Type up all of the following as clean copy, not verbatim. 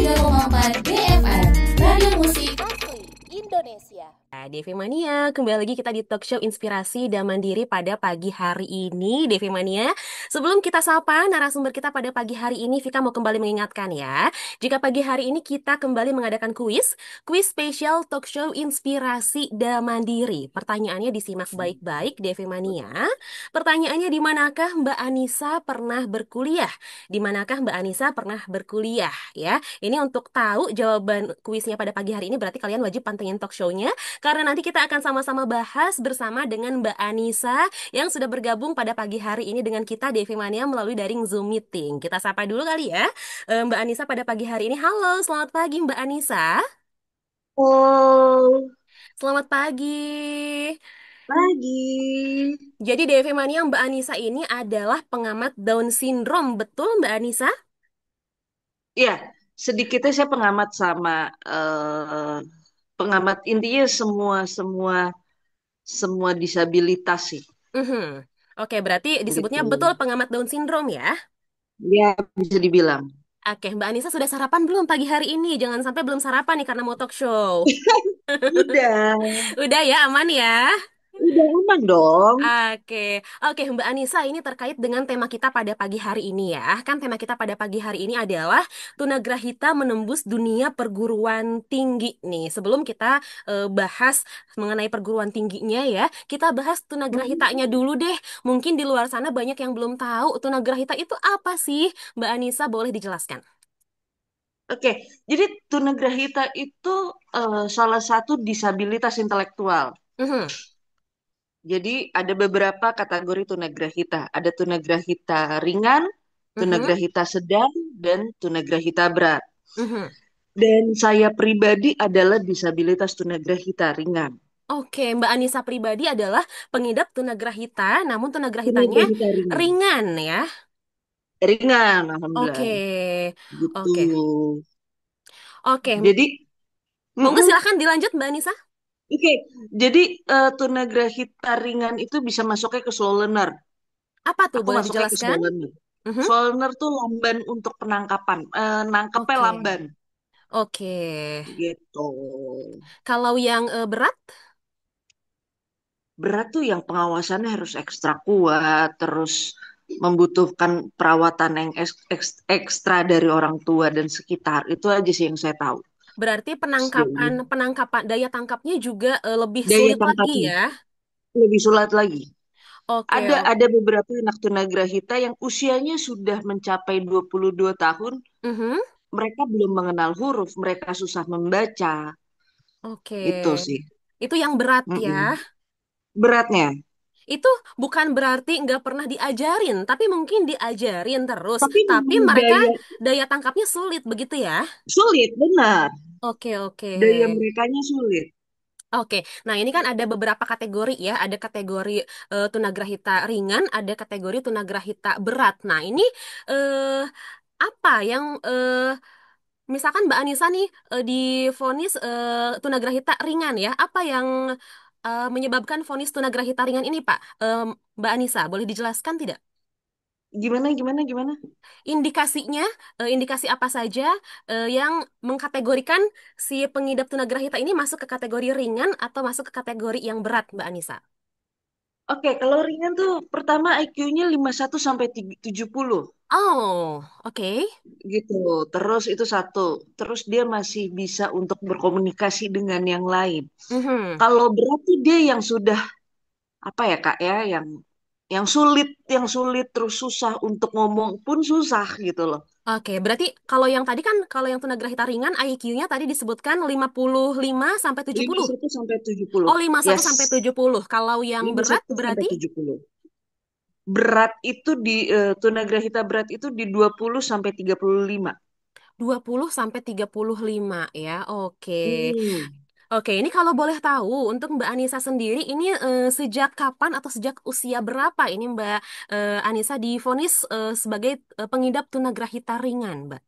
103,4 BFM, Radio Musik Asli Indonesia. Devi Mania, kembali lagi kita di talk show Inspirasi dan Mandiri pada pagi hari ini, Devi Mania. Sebelum kita sapa narasumber kita pada pagi hari ini, Vika mau kembali mengingatkan ya, jika pagi hari ini kita kembali mengadakan kuis spesial talk show Inspirasi dan Mandiri. Pertanyaannya disimak baik-baik, Devi Mania. Pertanyaannya, di manakah Mbak Anissa pernah berkuliah? Di manakah Mbak Anissa pernah berkuliah? Ya, ini untuk tahu jawaban kuisnya pada pagi hari ini berarti kalian wajib pantengin talk show-nya. Karena nanti kita akan sama-sama bahas bersama dengan Mbak Anissa yang sudah bergabung pada pagi hari ini dengan kita Devi Mania melalui daring Zoom meeting. Kita sapa dulu kali ya, Mbak Anissa pada pagi hari ini. Halo, selamat pagi Mbak Anissa. Oh, Selamat pagi. pagi. Jadi Devi Mania, Mbak Anissa ini adalah pengamat Down syndrome, betul Mbak Anissa? Ya, sedikitnya saya pengamat sama pengamat intinya semua semua semua disabilitas sih, Mhm. Oke, berarti disebutnya betul gitu. pengamat Down syndrome ya? Ya, bisa dibilang. Oke, Mbak Anissa sudah sarapan belum pagi hari ini? Jangan sampai belum sarapan nih karena mau talk show. Udah, Udah ya, aman ya. udah aman dong. Oke, oke Mbak Anissa, ini terkait dengan tema kita pada pagi hari ini ya. Kan tema kita pada pagi hari ini adalah Tunagrahita menembus dunia perguruan tinggi nih. Sebelum kita bahas mengenai perguruan tingginya ya, kita bahas Tunagrahitanya Hmm. dulu deh. Mungkin di luar sana banyak yang belum tahu Tunagrahita itu apa sih? Mbak Anissa boleh dijelaskan? Oke, jadi tunagrahita itu salah satu disabilitas intelektual. Mhm, Jadi ada beberapa kategori tunagrahita. Ada tunagrahita ringan, mhm, tunagrahita sedang, dan tunagrahita berat. mhm. Dan saya pribadi adalah disabilitas tunagrahita ringan. Oke, Mbak Anissa pribadi adalah pengidap tunagrahita, namun tunagrahitanya Tunagrahita ringan. ringan ya. Ringan, Oke, alhamdulillah. Gitu. oke, oke. Jadi, Monggo mm-mm. silahkan dilanjut Mbak Anissa. Oke. Jadi tunagrahita ringan itu bisa masuknya ke slow learner. Apa tuh? Aku Boleh masuknya ke slow dijelaskan? learner. Mhm. Slow learner tuh lamban untuk penangkapan. Nangkepnya Oke, lamban. oke. Gitu. Kalau yang berat, Berat tuh yang pengawasannya harus ekstra kuat, terus membutuhkan perawatan yang ekstra dari orang tua dan sekitar. Itu aja sih yang saya tahu berarti sejauh penangkapan ini. penangkapan daya tangkapnya juga lebih Daya sulit lagi tangkapnya ya. lebih sulit lagi. Oke, Ada beberapa anak tunagrahita yang usianya sudah mencapai 22 tahun, mhm. mereka belum mengenal huruf, mereka susah membaca. Oke. Itu sih. Itu yang berat ya. Mm-mm. Beratnya. Itu bukan berarti nggak pernah diajarin, tapi mungkin diajarin terus. Tapi Tapi memang mereka daya daya tangkapnya sulit begitu ya. sulit, benar. Oke, oke. Daya merekanya sulit. Oke, nah ini kan ada beberapa kategori ya, ada kategori tunagrahita ringan, ada kategori tunagrahita berat. Nah ini eh, apa yang misalkan Mbak Anissa nih divonis tunagrahita ringan ya, apa yang menyebabkan vonis tunagrahita ringan ini Pak? Mbak Anissa, boleh dijelaskan tidak? Gimana, gimana, gimana? Indikasinya, indikasi apa saja yang mengkategorikan si pengidap tunagrahita ini masuk ke kategori ringan atau masuk ke kategori yang berat, Mbak Anissa? Oke, kalau ringan tuh pertama IQ-nya 51 sampai 70 Oh, oke. gitu. Terus itu satu. Terus dia masih bisa untuk berkomunikasi dengan yang lain. Mhm. Kalau berat tuh dia yang sudah apa ya Kak ya, yang sulit terus susah untuk ngomong pun susah gitu loh. Oke, berarti kalau yang tadi kan, kalau yang tunagrahita ringan IQ-nya tadi disebutkan 55 sampai 70. 51 sampai 70. Oh, 51 Yes. sampai 70. Kalau yang berat 51 sampai berarti 70. Berat itu di tunagrahita berat itu di 20 sampai 35. 20 sampai 35 ya. Oke. Hmm. Oke, ini kalau boleh tahu untuk Mbak Anissa sendiri ini sejak kapan atau sejak usia berapa ini Mbak Anissa divonis sebagai pengidap tunagrahita ringan, Mbak?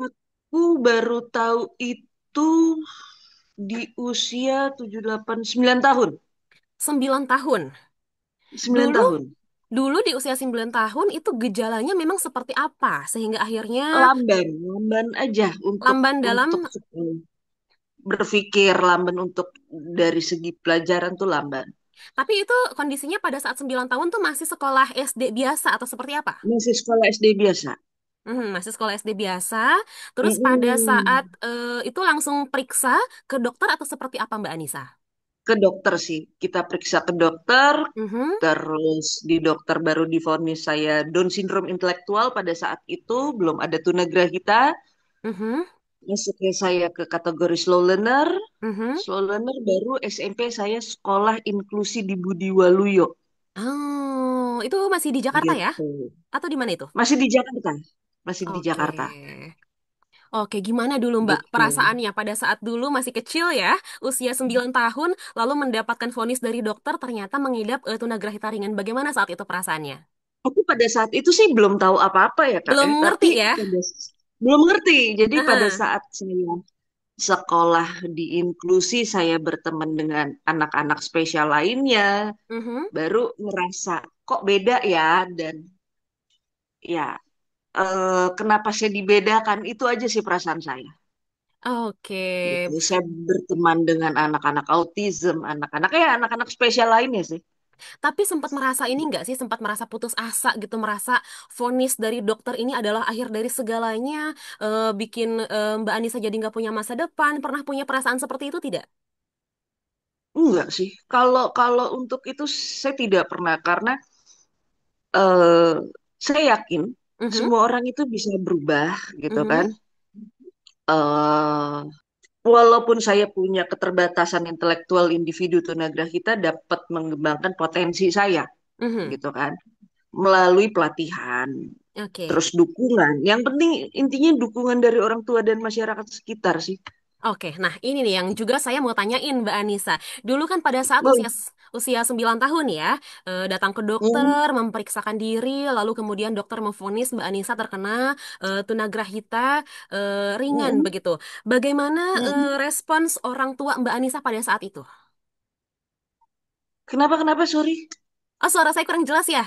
Aku baru tahu itu di usia 7, 8, 9 tahun. 9 tahun. 9 Dulu tahun. Dulu di usia 9 tahun itu gejalanya memang seperti apa sehingga akhirnya Lamban, lamban aja untuk lamban dalam. untuk berpikir, lamban untuk dari segi pelajaran tuh lamban. Tapi itu kondisinya pada saat 9 tahun tuh masih sekolah SD biasa atau seperti apa? Masih sekolah SD biasa. Masih sekolah SD biasa. Terus pada saat Mm-mm. itu langsung periksa ke dokter atau seperti apa Mbak Anissa? Ke dokter sih, kita periksa ke dokter, Mhm, terus di dokter baru divonis saya Down syndrome intelektual pada saat itu, belum ada tunagrahita, mhm, masuknya saya ke kategori mhm. slow learner baru SMP saya sekolah inklusi di Budi Waluyo, Oh, itu masih di Jakarta ya? gitu. Atau di mana itu? Masih di Jakarta, masih di Oke. Jakarta, Oke, gimana dulu Mbak gitu. perasaannya pada saat dulu masih kecil ya, usia 9 tahun, lalu mendapatkan vonis dari dokter ternyata mengidap tunagrahita ringan. Bagaimana saat itu perasaannya? Aku pada saat itu sih belum tahu apa-apa ya Kak Belum ya, tapi ngerti ya? belum ngerti. Jadi pada Aha. saat saya sekolah di inklusi, saya berteman dengan anak-anak spesial lainnya, Mhm. baru ngerasa kok beda ya, dan ya kenapa saya dibedakan, itu aja sih perasaan saya. Oke. Gitu. Saya berteman dengan anak-anak autism, anak-anak spesial lainnya sih. Tapi sempat merasa ini nggak sih, sempat merasa putus asa gitu, merasa vonis dari dokter ini adalah akhir dari segalanya, bikin Mbak Anissa jadi nggak punya masa depan. Pernah punya perasaan seperti itu tidak? Enggak sih. Kalau kalau untuk itu saya tidak pernah, karena eh saya yakin Mhm, semua orang itu bisa berubah gitu mhm, kan. eh Walaupun saya punya keterbatasan intelektual, individu tunagrahita dapat mengembangkan potensi saya mhm. gitu kan, melalui pelatihan, Oke. terus dukungan. Yang penting intinya dukungan dari orang tua dan masyarakat sekitar sih. Oke, nah ini nih yang juga saya mau tanyain Mbak Anissa. Dulu kan pada saat Boleh. usia 9 tahun ya, datang ke Hmm, dokter, memeriksakan diri, lalu kemudian dokter memvonis Mbak Anissa terkena tunagrahita ringan hmm, begitu. Bagaimana hmm. respons orang tua Mbak Anissa pada saat itu? Kenapa kenapa sorry? Oh, suara saya kurang jelas ya?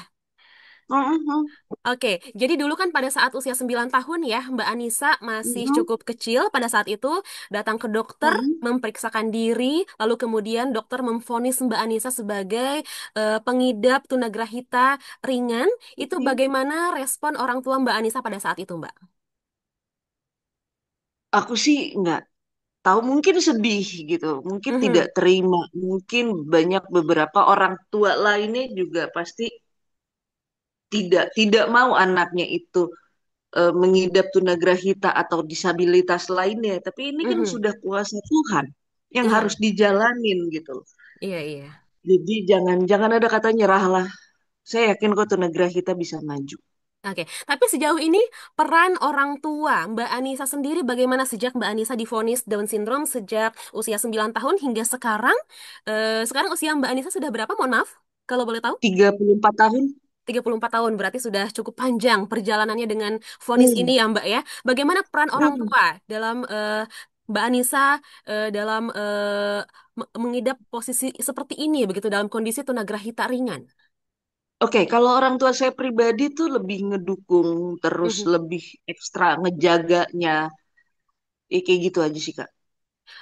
Hmm, hmm, Oke, jadi dulu kan pada saat usia 9 tahun ya, Mbak Anissa masih hmm, cukup kecil pada saat itu, datang ke dokter, hmm, memeriksakan diri, lalu kemudian dokter memvonis Mbak Anissa sebagai pengidap tunagrahita ringan. Itu hmm. bagaimana respon orang tua Mbak Anissa pada saat itu, Mbak? Aku sih nggak tahu, mungkin sedih gitu, mungkin tidak Mhm, terima, mungkin banyak beberapa orang tua lainnya juga pasti tidak tidak mau anaknya itu mengidap tunagrahita atau disabilitas lainnya. Tapi ini kan mhm. sudah kuasa Tuhan yang harus Iya, dijalanin gitu. iya, iya. Jadi jangan jangan ada kata nyerah lah. Saya yakin kok tunagrahita bisa maju. Oke, tapi sejauh ini peran orang tua Mbak Anissa sendiri bagaimana sejak Mbak Anissa divonis Down syndrome sejak usia 9 tahun hingga sekarang? Sekarang usia Mbak Anissa sudah berapa? Mohon maaf, kalau boleh tahu. 34 tahun. 34 tahun, berarti sudah cukup panjang perjalanannya dengan vonis ini Hmm, ya Mbak ya. Bagaimana peran orang hmm. tua dalam Mbak Anissa dalam mengidap posisi seperti ini begitu dalam kondisi tunagrahita ringan? Oke, kalau orang tua saya pribadi tuh lebih ngedukung, terus Mhm. lebih ekstra ngejaganya. Ya, kayak gitu aja sih, Kak.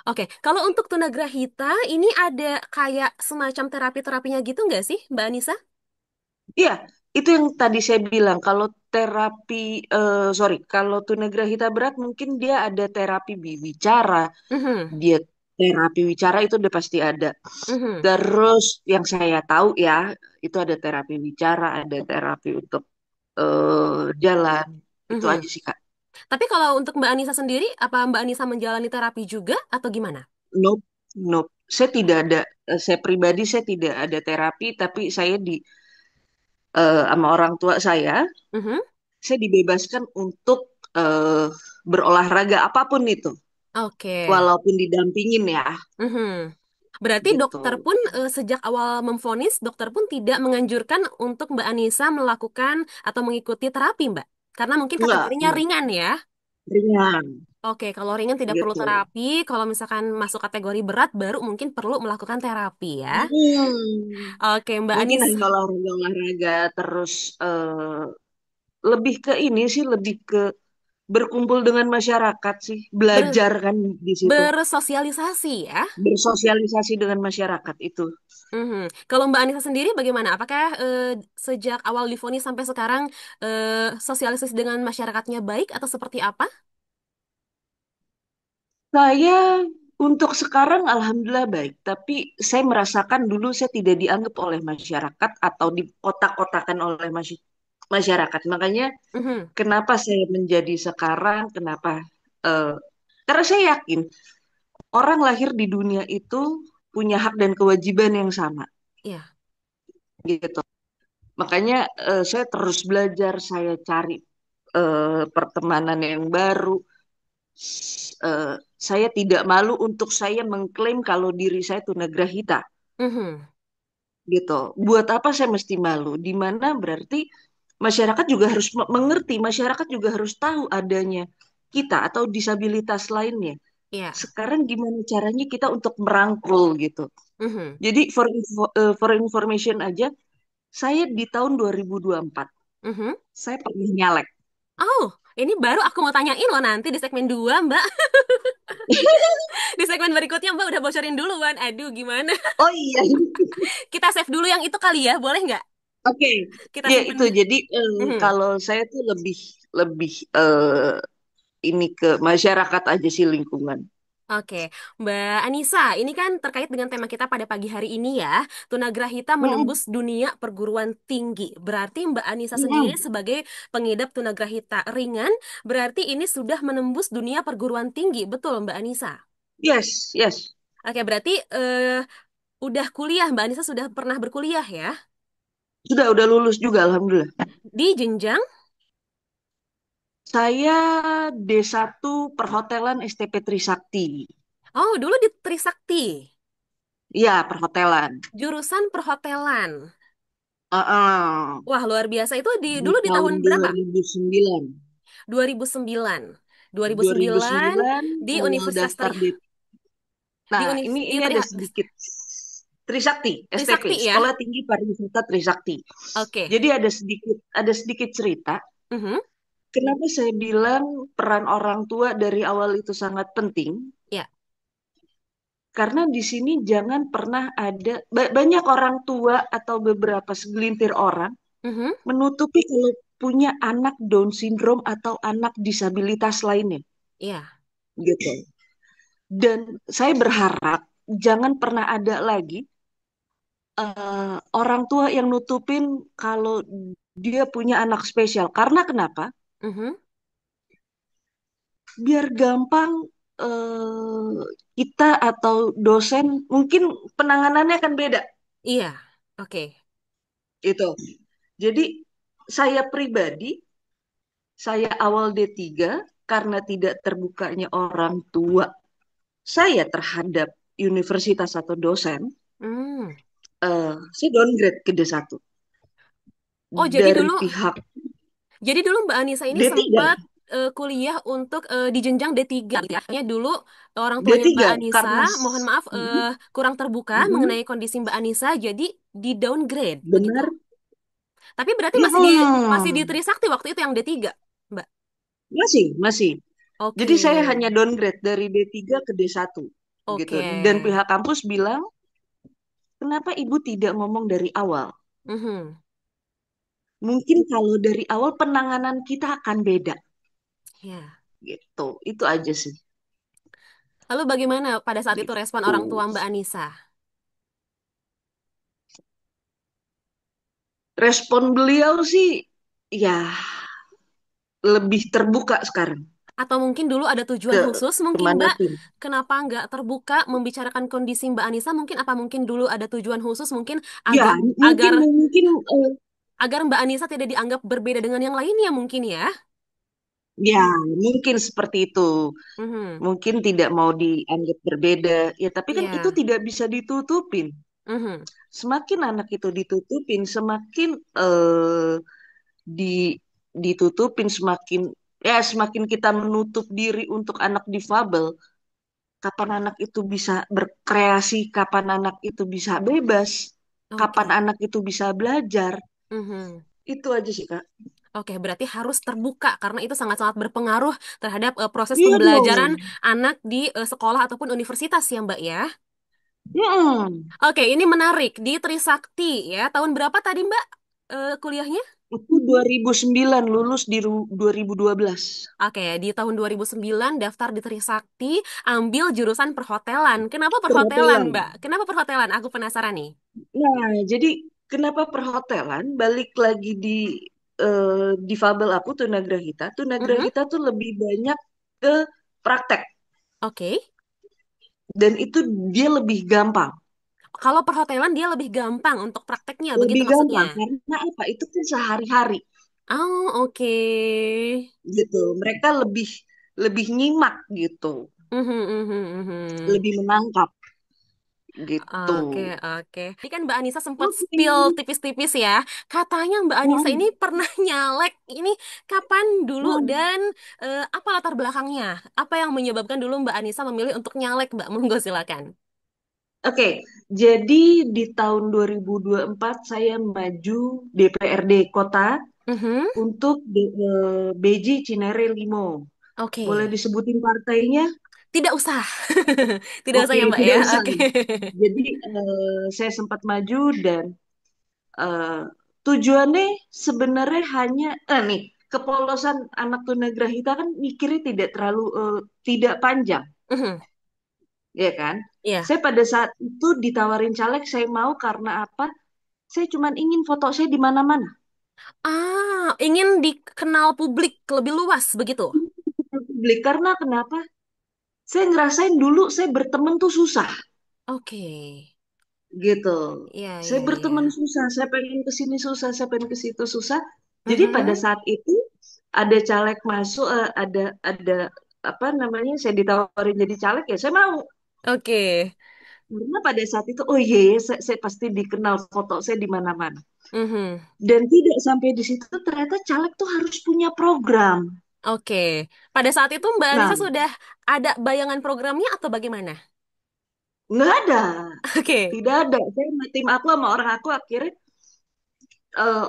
Oke, kalau untuk tunagrahita ini ada kayak semacam terapi-terapinya gitu nggak sih, Mbak Anissa? Iya, itu yang tadi saya bilang. Kalau terapi, sorry, kalau tunagrahita berat mungkin dia ada terapi bicara, Mhm, dia terapi wicara itu udah pasti ada. mhm, Terus yang saya tahu ya, itu ada terapi wicara, ada terapi untuk jalan. Itu mhm. aja sih, Kak. Tapi kalau untuk Mbak Anissa sendiri, apa Mbak Anissa menjalani terapi juga atau gimana? Nope, nope. Saya tidak ada, saya pribadi saya tidak ada terapi, tapi saya sama orang tua Mhm. saya dibebaskan untuk eh, berolahraga apapun itu, Oke. walaupun didampingin ya, Mhm. Berarti dokter gitu. pun sejak awal memvonis, dokter pun tidak menganjurkan untuk Mbak Anissa melakukan atau mengikuti terapi, Mbak. Karena mungkin kategorinya Enggak, ringan ya. ringan. Oke, kalau ringan tidak perlu gitu. terapi, kalau misalkan masuk kategori berat baru mungkin perlu melakukan terapi ya. Hmm. Oke, Mbak Mungkin Anis. hanya olahraga-olahraga terus lebih ke ini sih, lebih ke berkumpul dengan masyarakat sih, ber- belajar kan di situ, bersosialisasi ya. bersosialisasi dengan masyarakat itu. Mhm. Kalau Mbak Anissa sendiri bagaimana? Apakah sejak awal divonis sampai sekarang sosialisasi dengan masyarakatnya baik atau seperti apa? Saya untuk sekarang alhamdulillah baik, tapi saya merasakan dulu saya tidak dianggap oleh masyarakat atau dikotak-kotakan oleh masyarakat. Makanya Mhm. kenapa saya menjadi sekarang, kenapa? eh, karena saya yakin orang lahir di dunia itu punya hak dan kewajiban yang sama, Iya. gitu. Makanya saya terus belajar, saya cari pertemanan yang baru. Saya tidak malu untuk saya mengklaim kalau diri saya tunagrahita, Mhm. gitu. Buat apa saya mesti malu? Di mana berarti masyarakat juga harus mengerti, masyarakat juga harus tahu adanya kita atau disabilitas lainnya. Iya. Sekarang gimana caranya kita untuk merangkul gitu. Mhm. Jadi for information aja, saya di tahun 2024 Mhm. saya pernah nyalek. Oh, ini baru aku mau tanyain loh nanti di segmen 2, Mbak. Di segmen berikutnya Mbak udah bocorin duluan. Aduh, gimana? Oh iya, Kita save dulu yang itu kali ya, boleh nggak? oke. Kita Ya simpen. itu jadi Mhm. kalau saya tuh lebih lebih ini ke masyarakat aja sih, lingkungan. Oke, Mbak Anissa, ini kan terkait dengan tema kita pada pagi hari ini ya. Tunagrahita Mm-mm. menembus dunia perguruan tinggi. Berarti Mbak Anissa sendiri Mm-mm. sebagai pengidap tunagrahita ringan, berarti ini sudah menembus dunia perguruan tinggi. Betul, Mbak Anissa? Yes, yes. Oke, berarti udah kuliah, Mbak Anissa sudah pernah berkuliah ya? Sudah lulus juga alhamdulillah. Di jenjang? Saya D1 Perhotelan STP Trisakti. Oh, dulu di Trisakti. Iya, perhotelan. Jurusan perhotelan. Heeh. Wah, luar biasa. Itu Di dulu di tahun tahun berapa? 2009. 2009. 2009 2009 di awal Universitas daftar di. Di, Nah, uni, di ini ada sedikit Trisakti, STP, Trisakti ya. Sekolah Tinggi Pariwisata Trisakti. Oke. Jadi ada sedikit cerita. Mhm. Kenapa saya bilang peran orang tua dari awal itu sangat penting? Ya. Karena di sini jangan pernah ada banyak orang tua atau beberapa segelintir orang Mhm. menutupi kalau punya anak Down syndrome atau anak disabilitas lainnya, Ya. gitu. Dan saya berharap jangan pernah ada lagi orang tua yang nutupin kalau dia punya anak spesial. Karena kenapa? Mhm. Biar gampang kita atau dosen mungkin penanganannya akan beda, Iya. Oke. gitu. Jadi saya pribadi, saya awal D3 karena tidak terbukanya orang tua saya terhadap universitas atau dosen, Hmm. saya downgrade ke D1 Oh, dari pihak jadi dulu Mbak Anissa ini D3. sempat kuliah untuk di jenjang D3 gitu ya. Artinya dulu orang tuanya Mbak D3 Anissa, karena mohon maaf kurang terbuka mm, mengenai kondisi Mbak Anissa, jadi di downgrade begitu. benar. Tapi berarti masih di Hmm, Trisakti waktu itu yang D3, Mbak. masih. Oke. Jadi saya hanya downgrade dari D3 ke D1 gitu. Oke. Dan pihak kampus bilang, kenapa ibu tidak ngomong dari awal? Mhm. Mungkin kalau dari awal penanganan kita akan beda, Ya. gitu. Itu aja sih. Lalu bagaimana pada saat itu respon Gitu. orang tua Mbak Anissa? Respon beliau sih, ya lebih terbuka sekarang Atau mungkin dulu ada tujuan ke khusus mungkin Mbak, kemanapun. kenapa nggak terbuka membicarakan kondisi Mbak Anissa? Mungkin apa mungkin dulu ada tujuan khusus mungkin Ya, agar mungkin agar mungkin agar Mbak Anissa tidak dianggap berbeda dengan yang lainnya mungkin ya? ya mungkin seperti itu. Mhm. Mungkin tidak mau dianggap berbeda. Ya, tapi kan itu Iya. tidak bisa ditutupin. Mhm. Semakin anak itu ditutupin, semakin di ditutupin, semakin Ya, semakin kita menutup diri untuk anak difabel, kapan anak itu bisa berkreasi, kapan anak itu bisa bebas, kapan Oke. anak itu bisa belajar. Mhm. Itu aja sih, Kak. Oke, berarti harus terbuka karena itu sangat-sangat berpengaruh terhadap proses Iya pembelajaran dong. anak di sekolah ataupun universitas ya, Mbak ya. Hmm. Oke, ini menarik di Trisakti ya. Tahun berapa tadi Mbak kuliahnya? Aku 2009 lulus di 2012. Oke, di tahun 2009 daftar di Trisakti, ambil jurusan perhotelan. Kenapa perhotelan, Perhotelan. Mbak? Kenapa perhotelan? Aku penasaran nih. Nah, jadi kenapa perhotelan? Balik lagi di difabel aku tunagrahita. Mhm. Tunagrahita tuh lebih banyak ke praktek Oke. dan itu dia lebih gampang. Kalau perhotelan dia lebih gampang untuk prakteknya, begitu Lebih maksudnya? gampang karena apa? Itu kan sehari-hari Oh, oke. gitu. Mereka lebih lebih nyimak gitu, Mhm, mhm, mhm. lebih menangkap gitu. Oke, oke. Tadi kan Mbak Anissa sempat Oke. spill tipis-tipis ya. Katanya Mbak Anissa ini Hmm. pernah nyalek. Ini kapan dulu Hmm. dan apa latar belakangnya? Apa yang menyebabkan dulu Mbak Anissa memilih untuk nyalek, Mbak? Monggo silakan. Oke, jadi di tahun 2024 saya maju DPRD Kota Mhm. untuk BJ Cinere Limo. Boleh Oke. disebutin partainya? Tidak usah. Tidak usah Oke, ya, Mbak tidak ya. usah. Oke. Jadi saya sempat maju dan eh, tujuannya sebenarnya hanya nih kepolosan anak tunagrahita kan mikirnya tidak terlalu tidak panjang, Mhm. ya kan? Iya. Saya pada saat itu ditawarin caleg, saya mau karena apa? Saya cuma ingin foto saya di mana-mana. Ah, ingin dikenal publik lebih luas begitu. Publik karena kenapa? Saya ngerasain dulu saya berteman tuh susah Oke. gitu. Iya, Saya iya, iya. berteman susah, saya pengen ke sini susah, saya pengen ke situ susah. Jadi pada Mhm. saat itu ada caleg masuk, ada apa namanya? Saya ditawarin jadi caleg ya, saya mau. Oke. Karena pada saat itu, oh iya, ya, saya pasti dikenal foto saya di mana-mana. Mhm. Dan tidak sampai di situ, ternyata caleg tuh harus punya program. Oke, pada saat itu Mbak Nah, Anissa sudah ada bayangan programnya atau bagaimana? nggak ada, Oke. tidak ada. Saya sama tim aku sama orang aku akhirnya eh,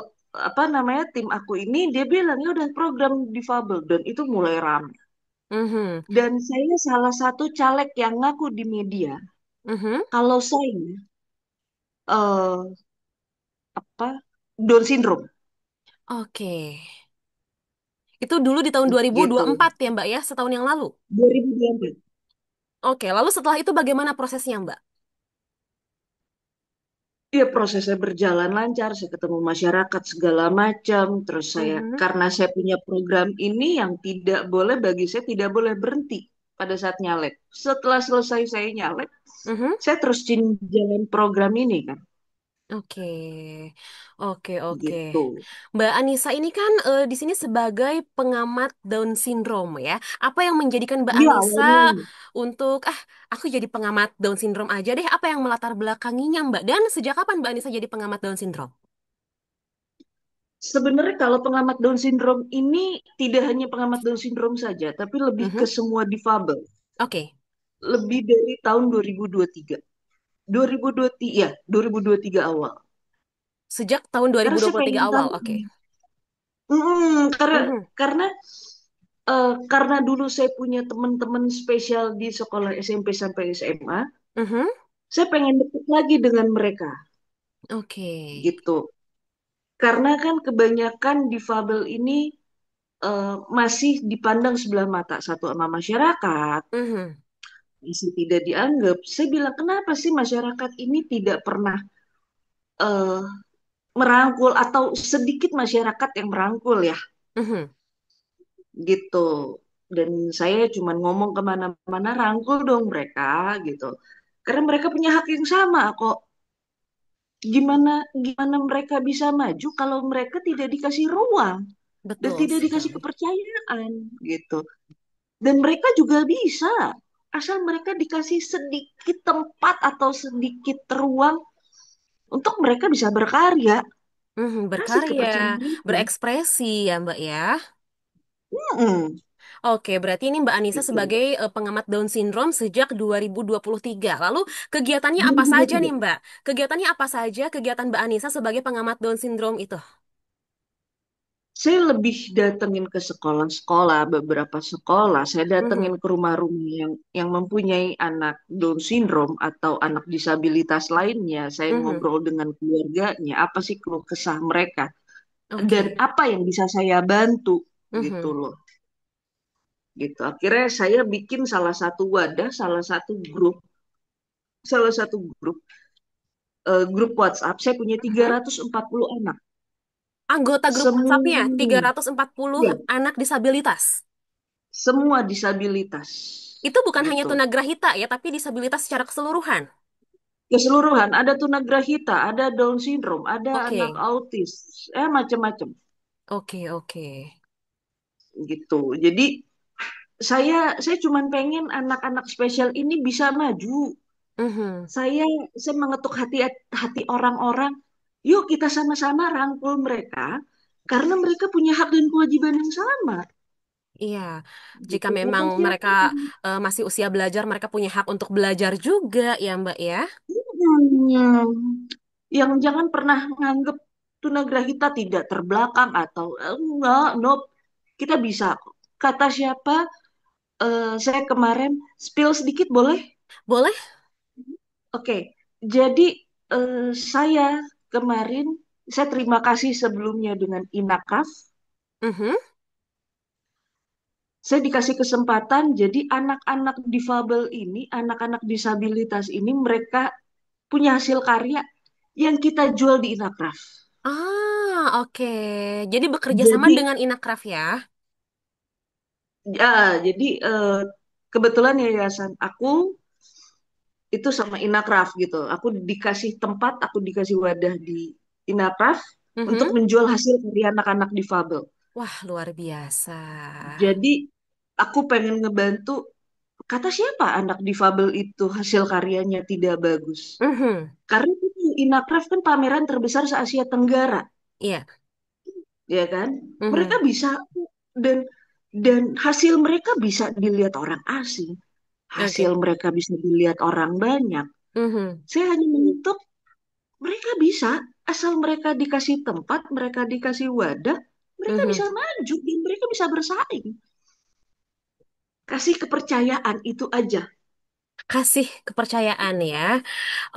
apa namanya tim aku ini dia bilang ya udah program difabel dan itu mulai ramai. Mhm. Dan saya salah satu caleg yang ngaku di media Mhm. kalau saya eh, apa Down syndrome Oke. Itu dulu di tahun dua ribu dua gitu puluh empat ya Mbak ya, setahun yang lalu. 2024. Oke, lalu setelah itu bagaimana prosesnya Mbak? Ya prosesnya berjalan lancar, saya ketemu masyarakat segala macam. Terus saya Mhm. karena saya punya program ini yang tidak boleh bagi saya tidak boleh berhenti pada saat nyalek. Setelah selesai saya nyalek, Mhm. saya terus jalan program ini kan, Oke, oke, oke. gitu. Mbak Anissa ini kan di sini sebagai pengamat Down syndrome ya. Apa yang menjadikan Mbak Iya Anissa awalnya untuk aku jadi pengamat Down syndrome aja deh. Apa yang melatar belakanginya Mbak? Dan sejak kapan Mbak Anissa jadi pengamat Down syndrome? sebenarnya kalau pengamat Down syndrome ini tidak hanya pengamat Down syndrome saja, tapi lebih ke Mhm. semua difabel. Oke, Lebih dari tahun 2023. 2023, ya, 2023 awal. sejak tahun Karena saya 2023 pengen awal. tahu, Oke. Mhm. karena dulu saya punya teman-teman spesial di sekolah SMP sampai SMA, Mhm. saya pengen deket lagi dengan mereka, Oke. gitu. Karena kan kebanyakan difabel ini masih dipandang sebelah mata satu sama masyarakat, Mhm. masih tidak dianggap. Saya bilang, kenapa sih masyarakat ini tidak pernah eh, merangkul atau sedikit masyarakat yang merangkul ya, Mhm. gitu. Dan saya cuma ngomong kemana-mana, rangkul dong mereka, gitu. Karena mereka punya hak yang sama kok. Gimana gimana mereka bisa maju kalau mereka tidak dikasih ruang dan Betul tidak dikasih sekali. kepercayaan, gitu. Dan mereka juga bisa, asal mereka dikasih sedikit tempat atau sedikit ruang untuk mereka bisa berkarya, Mhm. kasih Berkarya, kepercayaan mereka. berekspresi ya Mbak ya. Mm-mm. Oke, berarti ini Mbak Anissa Gitu. sebagai pengamat Down syndrome sejak 2023. Lalu kegiatannya apa saja 2023. nih Mbak? Kegiatannya apa saja kegiatan Mbak Anissa sebagai pengamat Down syndrome itu? Saya lebih datengin ke sekolah-sekolah, beberapa sekolah. Saya datengin Mhm, ke rumah-rumah yang mempunyai anak Down syndrome atau anak disabilitas lainnya. Saya mhm, ngobrol dengan keluarganya, apa sih keluh kesah mereka dan oke, apa yang bisa saya bantu gitu mhm, loh. Gitu. Akhirnya saya bikin salah satu wadah, salah satu grup WhatsApp. Saya punya tiga mhm. ratus empat puluh anak. Anggota grup WhatsApp-nya Semua, 340 ya, anak disabilitas. semua disabilitas Itu bukan hanya gitu. tunagrahita ya, tapi disabilitas secara keseluruhan. Keseluruhan ada tunagrahita, ada Down syndrome, ada anak Oke, autis, macam-macam oke, oke. gitu. Jadi saya cuma pengen anak-anak spesial ini bisa maju. Mhm. Saya saya mengetuk hati hati orang-orang. Yuk kita sama-sama rangkul mereka karena mereka punya hak dan kewajiban yang sama. Iya, jika Gitu. memang Kata mereka siapa? masih usia belajar, mereka punya hak untuk belajar juga ya, Mbak ya. Yang jangan pernah nganggep tunagrahita tidak terbelakang atau enggak, nope. Kita bisa. Kata siapa? Saya kemarin spill sedikit boleh? Boleh? Oke. Jadi saya kemarin saya terima kasih sebelumnya dengan Inakaf. Mhm. Saya dikasih kesempatan jadi anak-anak difabel ini, anak-anak disabilitas ini mereka punya hasil karya yang kita jual di Inacraft. Ah, oke. Jadi bekerja sama Jadi dengan Inakraf ya. jadi kebetulan yayasan aku itu sama Inacraft gitu. Aku dikasih tempat, aku dikasih wadah di Inacraft untuk Mhm. menjual hasil karya anak-anak difabel. Wah, luar biasa. Jadi aku pengen ngebantu. Kata siapa anak difabel itu hasil karyanya tidak bagus? Mhm. Karena itu Inacraft kan pameran terbesar se-Asia Tenggara, Iya. ya kan? Mereka Mhm. bisa dan dan hasil mereka bisa dilihat orang asing, hasil Oke. mereka bisa dilihat orang banyak. Mhm. Saya hanya menyentuh mereka bisa, asal mereka dikasih tempat, mereka dikasih wadah, mereka Mhm. bisa maju dan mereka bisa bersaing. Kasih kepercayaan itu aja. Kasih kepercayaan ya.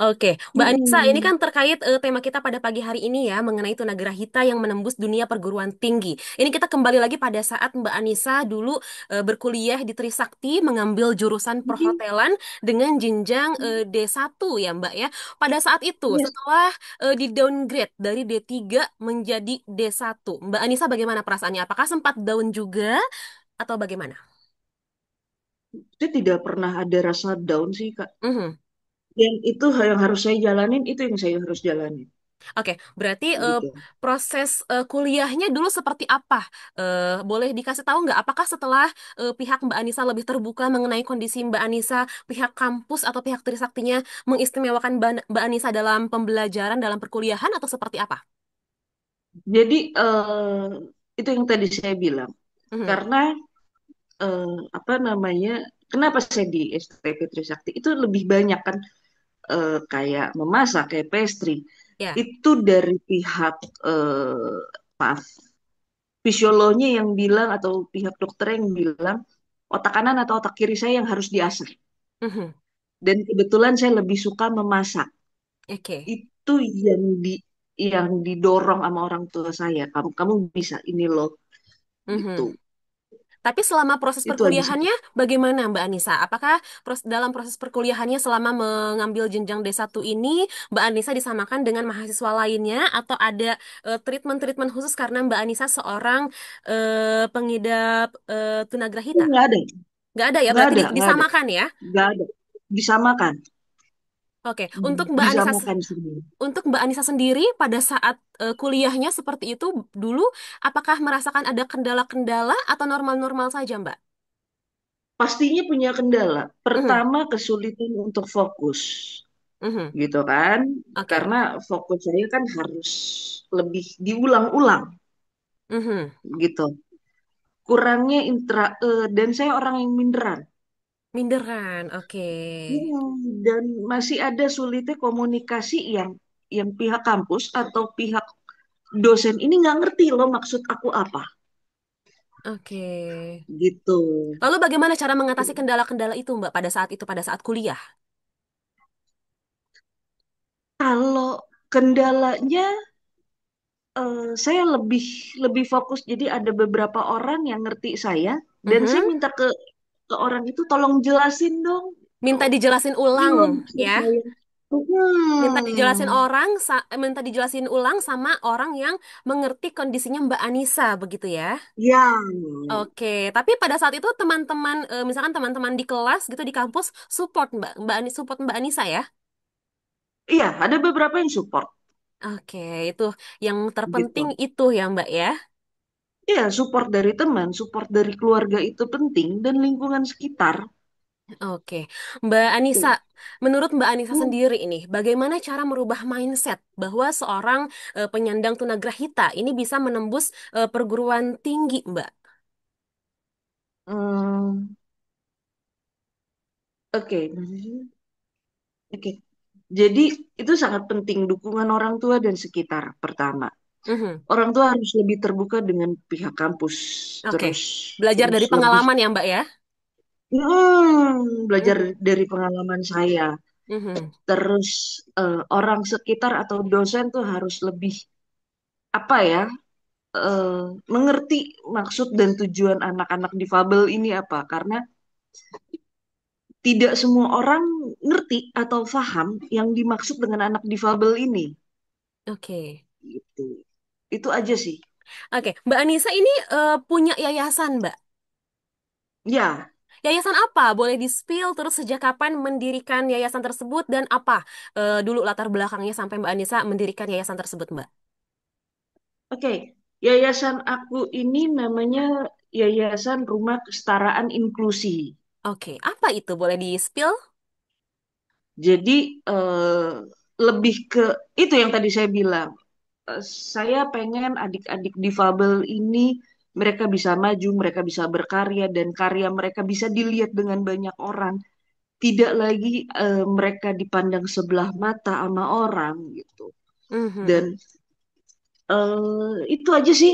Oke, Mbak Anissa, ini Mm-mm. kan terkait tema kita pada pagi hari ini ya, mengenai tunagrahita yang menembus dunia perguruan tinggi. Ini kita kembali lagi pada saat Mbak Anissa dulu berkuliah di Trisakti, mengambil jurusan perhotelan dengan jenjang D1 ya Mbak ya. Pada saat itu, Yes. setelah di-downgrade dari D3 menjadi D1, Mbak Anissa bagaimana perasaannya? Apakah sempat down juga atau bagaimana? Saya tidak pernah ada rasa down sih, Kak. Mhm. Dan itu yang harus saya jalanin, itu yang saya harus jalanin. Oke, berarti Gitu. proses kuliahnya dulu seperti apa? Boleh dikasih tahu nggak? Apakah setelah pihak Mbak Anissa lebih terbuka mengenai kondisi Mbak Anissa, pihak kampus atau pihak Trisaktinya mengistimewakan Mbak Anissa dalam pembelajaran, dalam perkuliahan atau seperti apa? Jadi itu yang tadi saya bilang. Mhm. Karena apa namanya? Kenapa saya di STP Trisakti itu lebih banyak kan kayak memasak, kayak pastry. Ya. Itu dari pihak maaf, fisiologinya yang bilang atau pihak dokter yang bilang otak kanan atau otak kiri saya yang harus diasah. Mhm. Dan kebetulan saya lebih suka memasak. Oke. Itu yang didorong sama orang tua saya. Kamu kamu bisa ini loh gitu. Mhm. Tapi selama proses Itu aja sih. perkuliahannya bagaimana Mbak Anissa? Apakah dalam proses perkuliahannya selama mengambil jenjang D1 ini Mbak Anissa disamakan dengan mahasiswa lainnya atau ada treatment-treatment khusus karena Mbak Anissa seorang pengidap tunagrahita? Nggak ada, Nggak ada ya, nggak berarti ada, nggak ada, disamakan ya? nggak ada. Disamakan, Oke, untuk Mbak Anissa disamakan semua. untuk Mbak Anissa sendiri pada saat kuliahnya seperti itu dulu apakah merasakan ada kendala-kendala atau normal-normal saja Mbak? Pastinya punya kendala. Mhm, Pertama kesulitan untuk fokus, mhm. gitu kan? Oke. Karena fokus saya kan harus lebih diulang-ulang, Mhm. gitu. kurangnya dan saya orang yang minderan. Minderan, oke. Dan masih ada sulitnya komunikasi yang pihak kampus atau pihak dosen ini nggak ngerti loh maksud aku apa Oke. gitu. Lalu bagaimana cara mengatasi kendala-kendala itu, Mbak, pada saat itu, pada saat kuliah? Kalau kendalanya saya lebih lebih fokus jadi ada beberapa orang yang ngerti saya dan saya Mhm. minta ke orang itu tolong jelasin dong. Minta Tuh, dijelasin ini ulang, loh maksud ya. saya. Minta dijelasin ulang sama orang yang mengerti kondisinya Mbak Anissa, begitu ya. Ya, Oke, tapi pada saat itu teman-teman, misalkan teman-teman di kelas gitu di kampus support support Mbak Anissa ya. iya ada beberapa yang support Oke, itu yang terpenting gitu. itu ya Mbak ya. Iya, support dari teman, support dari keluarga itu penting dan lingkungan sekitar. Oke, Mbak Anissa, Tuh. menurut Mbak Anissa Hmm, sendiri ini, bagaimana cara merubah mindset bahwa seorang penyandang tunagrahita ini bisa menembus perguruan tinggi, Mbak? hmm, oke, oke. Jadi itu sangat penting dukungan orang tua dan sekitar pertama. Mhm. Orang tua harus lebih terbuka dengan pihak kampus, Oke, terus belajar terus dari lebih pengalaman ya Mbak ya. belajar Mhm. dari pengalaman saya. Mhm. Terus orang sekitar atau dosen tuh harus lebih apa ya, eh, mengerti maksud dan tujuan anak-anak difabel ini apa. Karena tidak semua orang ngerti atau paham yang dimaksud dengan anak difabel ini. Oke. Gitu. Itu aja sih. Oke, Mbak Anissa ini punya yayasan, Mbak. Ya, Yayasan apa? Boleh di-spill terus sejak kapan mendirikan yayasan tersebut dan apa dulu latar belakangnya sampai Mbak Anissa mendirikan yayasan tersebut, Mbak? oke. Yayasan aku ini namanya Yayasan Rumah Kesetaraan Inklusi. Oke, apa itu? Boleh di-spill? Jadi lebih ke itu yang tadi saya bilang. Saya pengen adik-adik difabel ini mereka bisa maju, mereka bisa berkarya dan karya mereka bisa dilihat dengan banyak orang. Tidak lagi mereka dipandang sebelah mata sama orang gitu. Dan Mhm. itu aja sih.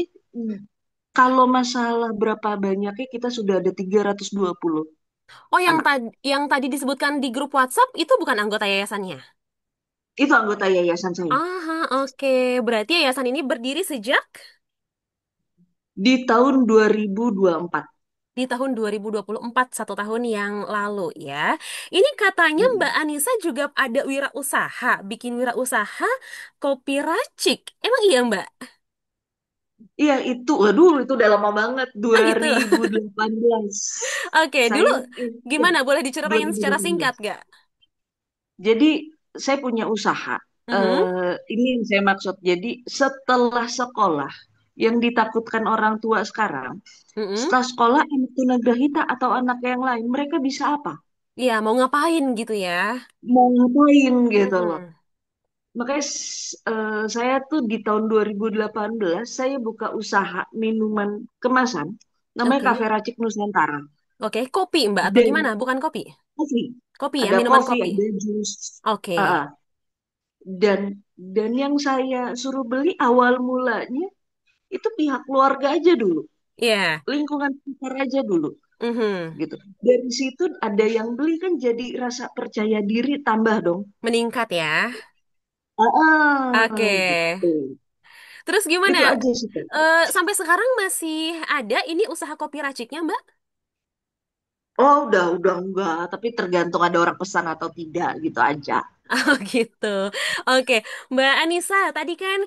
Kalau masalah berapa banyaknya kita sudah ada 320 Oh, anak. yang tadi disebutkan di grup WhatsApp itu bukan anggota yayasannya. Itu anggota yayasan saya. Aha, oke. Berarti yayasan ini berdiri sejak Di tahun 2024. di tahun 2024, 1 tahun yang lalu ya. Ini katanya Mbak Mm. Anissa juga ada wirausaha, bikin wirausaha kopi racik. Emang iya Mbak? Iya itu, waduh itu udah lama banget. Ah gitu. 2018. Oke, dulu Saya, ya, gimana? Boleh diceritain secara 2018. singkat gak? Jadi saya punya usaha. Mhm, Ini yang saya maksud. Jadi setelah sekolah, yang ditakutkan orang tua sekarang, mhm. setelah sekolah anak tunagrahita atau anak yang lain, mereka bisa apa? Iya, mau ngapain gitu ya? Mau ngapain gitu loh. Mhm. Makanya saya tuh di tahun 2018 saya buka usaha minuman kemasan namanya Oke. Cafe Racik Nusantara. Oke, kopi Mbak atau Dan gimana? Bukan kopi. kopi, Kopi ya, ada minuman kopi, kopi. ada jus. Oke. Ah, ah. Dan dan yang saya suruh beli awal mulanya itu pihak keluarga aja dulu, Iya. lingkungan sekitar aja dulu Mhm. gitu. Dari situ ada yang beli kan jadi rasa percaya diri tambah dong. Meningkat ya. Oke. Gitu. Terus gimana? Itu aja sih, Kak. Sampai sekarang masih ada ini usaha kopi raciknya, Mbak? Oh, udah enggak, tapi tergantung ada orang pesan atau tidak gitu aja. Oh gitu. Oke, Mbak Anissa, tadi kan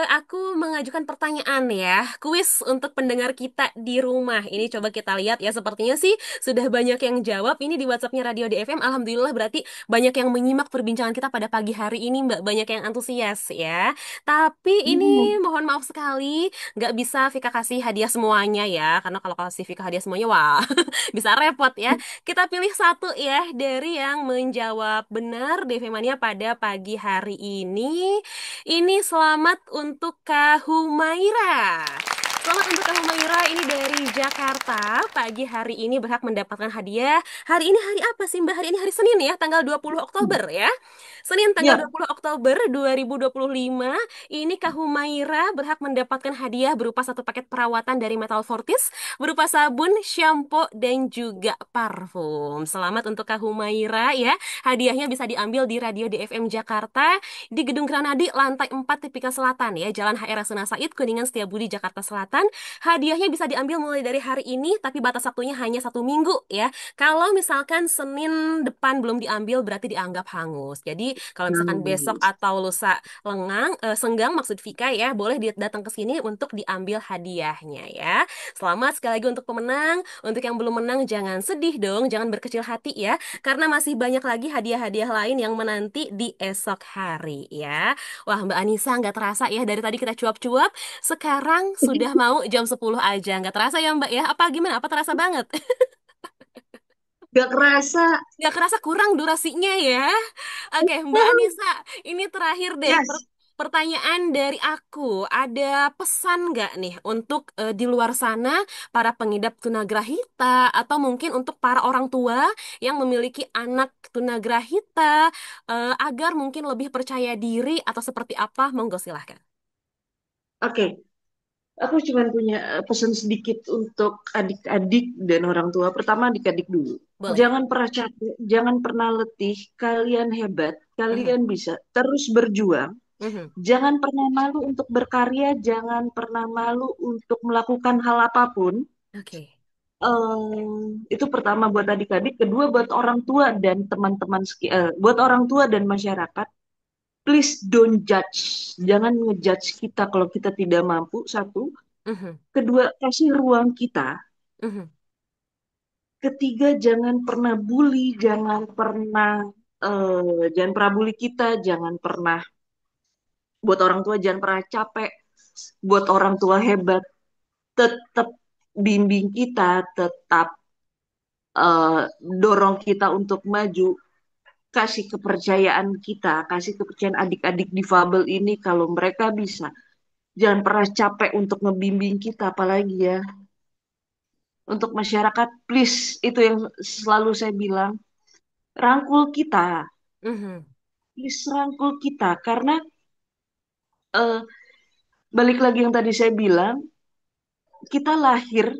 aku mengajukan pertanyaan ya, kuis untuk pendengar kita di rumah. Ini coba kita lihat ya, sepertinya sih sudah banyak yang jawab. Ini di WhatsAppnya Radio DFM. Alhamdulillah berarti banyak yang menyimak perbincangan kita pada pagi hari ini, Mbak. Banyak yang antusias ya. Tapi ini Hmm. mohon maaf sekali, nggak bisa Vika kasih hadiah semuanya ya, karena kalau kasih Vika hadiah semuanya, wah bisa repot ya. Kita pilih satu ya dari yang menjawab benar DV Mania pada pagi hari ini. Ini selamat untuk Kak Humaira. Selamat untuk Kak Humaira, ini dari Jakarta. Pagi hari ini berhak mendapatkan hadiah. Hari ini hari apa sih Mbak? Hari ini hari Senin ya, tanggal 20 Oktober ya. Senin tanggal Ya, 20 Oktober 2025. Ini Kak Humaira berhak mendapatkan hadiah berupa satu paket perawatan dari Metal Fortis, berupa sabun, shampoo, dan juga parfum. Selamat untuk Kak Humaira ya. Hadiahnya bisa diambil di Radio DFM Jakarta di Gedung Granadi, lantai 4 Tipika Selatan ya, Jalan HR Rasuna Said, Kuningan Setiabudi, Jakarta Selatan. Hadiahnya bisa diambil mulai dari hari ini, tapi batas waktunya hanya 1 minggu ya. Kalau misalkan Senin depan belum diambil, berarti dianggap hangus. Jadi kalau misalkan besok bagus. atau lusa senggang maksud Vika ya, boleh datang ke sini untuk diambil hadiahnya ya. Selamat sekali lagi untuk pemenang. Untuk yang belum menang jangan sedih dong, jangan berkecil hati ya, karena masih banyak lagi hadiah-hadiah lain yang menanti di esok hari ya. Wah, Mbak Anissa nggak terasa ya, dari tadi kita cuap-cuap, sekarang sudah mau jam 10 aja. Nggak terasa ya Mbak ya? Apa gimana? Apa terasa banget? Gak kerasa. Nggak kerasa kurang durasinya ya? Oke, Mbak Anissa, ini terakhir deh. Yes. Pertanyaan dari aku, ada pesan nggak nih untuk di luar sana para pengidap tunagrahita atau mungkin untuk para orang tua yang memiliki anak tunagrahita agar mungkin lebih percaya diri atau seperti apa? Monggo silahkan. Oke, aku cuma punya pesan sedikit untuk adik-adik dan orang tua. Pertama, adik-adik dulu. Boleh. Jangan pernah capek, jangan pernah letih. Kalian hebat, Mhm, kalian bisa terus berjuang. mhm. Jangan pernah malu untuk berkarya, jangan pernah malu untuk melakukan hal apapun. Oke. Itu pertama buat adik-adik, kedua buat orang tua dan teman-teman, buat orang tua dan masyarakat. Please don't judge, jangan ngejudge kita kalau kita tidak mampu. Satu, Mhm, kedua kasih ruang kita. mhm. Ketiga, jangan pernah bully, jangan pernah bully kita, jangan pernah buat orang tua jangan pernah capek, buat orang tua hebat, tetap bimbing kita, tetap eh, dorong kita untuk maju, kasih kepercayaan kita, kasih kepercayaan adik-adik difabel ini kalau mereka bisa. Jangan pernah capek untuk ngebimbing kita, apalagi ya. Untuk masyarakat, please, itu yang selalu saya bilang, rangkul kita, Mhm. please rangkul kita, karena eh, balik lagi yang tadi saya bilang, kita lahir,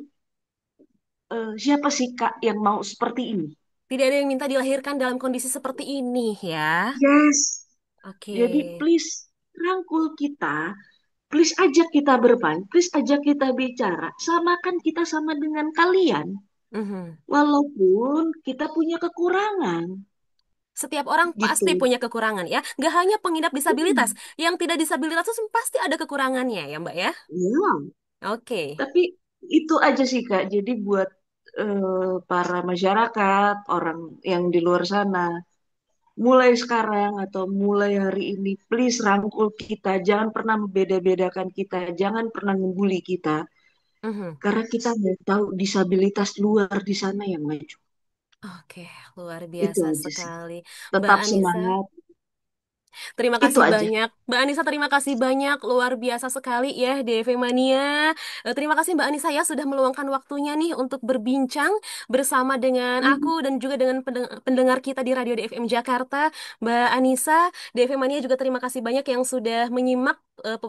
siapa sih Kak yang mau seperti ini? Tidak ada yang minta dilahirkan dalam kondisi seperti ini ya. Yes. Oke. Jadi please rangkul kita, please ajak kita bermain, please ajak kita bicara, samakan kita sama dengan kalian, Mhm. walaupun kita punya kekurangan, Setiap orang pasti gitu. punya kekurangan ya. Gak hanya pengidap disabilitas, Hmm, yang tidak disabilitas itu pasti ada kekurangannya ya Mbak ya. ya, Oke. tapi itu aja sih Kak. Jadi buat para masyarakat, orang yang di luar sana, mulai sekarang atau mulai hari ini, please rangkul kita. Jangan pernah membeda-bedakan kita. Jangan pernah ngebully kita. Mhm. Karena kita nggak tahu disabilitas luar di sana yang maju. Oke, luar Itu biasa aja sih. sekali. Mbak Tetap Anissa. semangat. Terima Itu kasih aja. banyak. Mbak Anissa, terima kasih banyak. Luar biasa sekali ya, DV Mania. Terima kasih Mbak Anissa ya sudah meluangkan waktunya nih untuk berbincang bersama dengan Hmm. aku dan juga dengan pendengar kita di Radio DFM Jakarta. Mbak Anissa, DV Mania juga terima kasih banyak yang sudah menyimak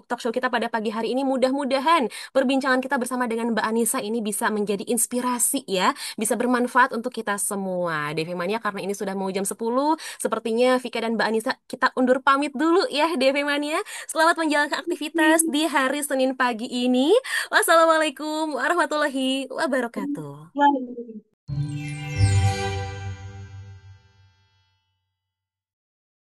talk show kita pada pagi hari ini. Mudah-mudahan perbincangan kita bersama dengan Mbak Anissa ini bisa menjadi inspirasi ya, bisa bermanfaat untuk kita semua. DV Mania, karena ini sudah mau jam 10, sepertinya Vika dan Mbak Anissa kita undur pamit dulu ya DV Mania. Selamat menjalankan aktivitas di hari Senin pagi ini. Wassalamualaikum warahmatullahi wabarakatuh. Bye.